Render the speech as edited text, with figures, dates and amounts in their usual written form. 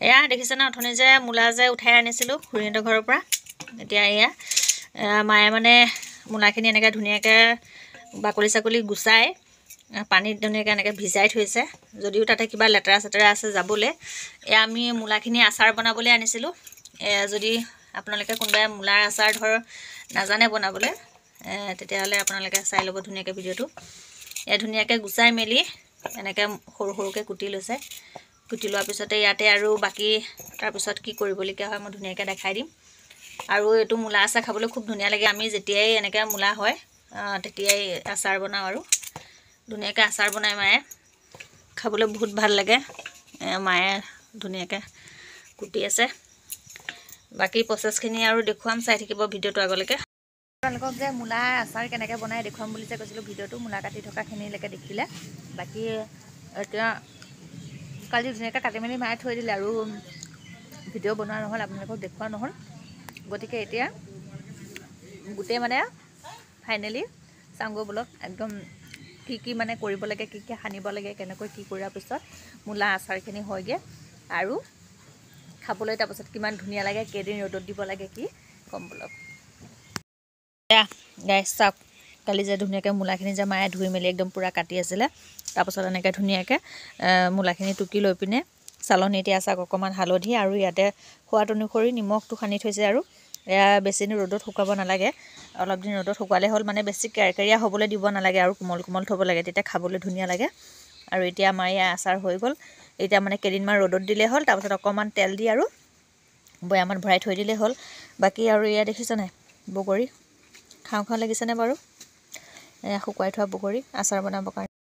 এয়া দেখিছে না অথনি যে মূলা যে উঠাই আনিছিলোঁ খুৰীহঁতৰ ঘৰৰ পৰা এতিয়া এয়া মায়ে মানে মূলাখিনি এনেকৈ ধুনীয়াকৈ বাকলি চাকলি গুচাই পানীত ধুনীয়াকৈ এনেকৈ ভিজাই থৈছে যদিও তাতে কিবা লেতেৰা চেতেৰা আছে যাবলৈ এয়া আমি মূলাখিনি আচাৰ বনাবলৈ আনিছিলোঁ যদি আপোনালোকে কোনোবাই মূলাৰ আচাৰ ধৰ নাজানে বনাবলৈ তেতিয়াহ'লে আপোনালোকে চাই ল'ব ধুনীয়াকৈ ভিডিঅ'টো এয়া ধুনীয়াকৈ গুচাই মেলি এনেকৈ সৰু সৰুকৈ কুটি লৈছে কুটি লোৱাৰ পিছতে ইয়াতে আৰু বাকী তাৰপিছত কি কৰিবলগীয়া হয় মই ধুনীয়াকৈ দেখাই দিম আৰু এইটো মূলা আচাৰ খাবলৈ খুব ধুনীয়া লাগে আমি যেতিয়াই এনেকৈ মূলা হয় তেতিয়াই আচাৰ বনাওঁ আৰু ধুনীয়াকৈ আচাৰ বনাই মায়ে খাবলৈ বহুত ভাল লাগে মায়ে ধুনীয়াকৈ কুটি আছে বাকী প্ৰচেছখিনি আৰু দেখুৱাম চাই থাকিব ভিডিঅ'টো আগলৈকে আপোনালোকক যে মূলাৰ আচাৰ কেনেকৈ বনাই দেখুৱাম বুলি যে কৈছিলোঁ ভিডিঅ'টো মূলা কাটি থকাখিনিলৈকে দেখিলে বাকী এতিয়া কালি ধুনীয়াকৈ কাটি মেলি মায়ে থৈ দিলে আৰু ভিডিঅ' বনোৱা নহ'ল আপোনালোকক দেখুওৱা নহ'ল গতিকে এতিয়া গোটেই মানে ফাইনেলি চাংগৈ বলক একদম কি মানে কৰিব লাগে কি সানিব লাগে কেনেকৈ কি কৰাৰ পিছত মূলা আচাৰখিনি হয়গৈ আৰু খাবলৈ তাৰপিছত কিমান ধুনীয়া লাগে কেইদিন ৰ'দত দিব লাগে কি কম বলক এয়া গাইছ চাওক কালি যে ধুনীয়াকৈ মূলাখিনি যে মায়ে ধুই মেলি একদম পূৰা কাটি আছিলে তাৰপাছত এনেকৈ ধুনীয়াকৈ মূলাখিনি টুকি লৈ পিনে চালনী এতিয়া চাওক অকণমান হালধি আৰু ইয়াতে সোৱাদ অনুসৰি নিমখটো সানি থৈছে আৰু এয়া বেছিদিন ৰ'দত শুকাব নালাগে অলপ দিন ৰ'দত শুকুৱালে হ'ল মানে বেছি কেৰকেৰীয়া হ'বলৈ দিব নালাগে আৰু কোমল কোমল থ'ব লাগে তেতিয়া খাবলৈ ধুনীয়া লাগে আৰু এতিয়া আমাৰ ইয়াৰ আচাৰ হৈ গ'ল এতিয়া মানে কেইদিনমান ৰ'দত দিলেই হ'ল তাৰপিছত অকণমান তেল দি আৰু বৈয়ামত ভৰাই থৈ দিলেই হ'ল বাকী আৰু এয়া দেখিছে নাই বগৰী খাওঁ লাগিছেনে বাৰু এয়া শুকুৱাই থোৱা বগৰী আচাৰ বনাবৰ কাৰণে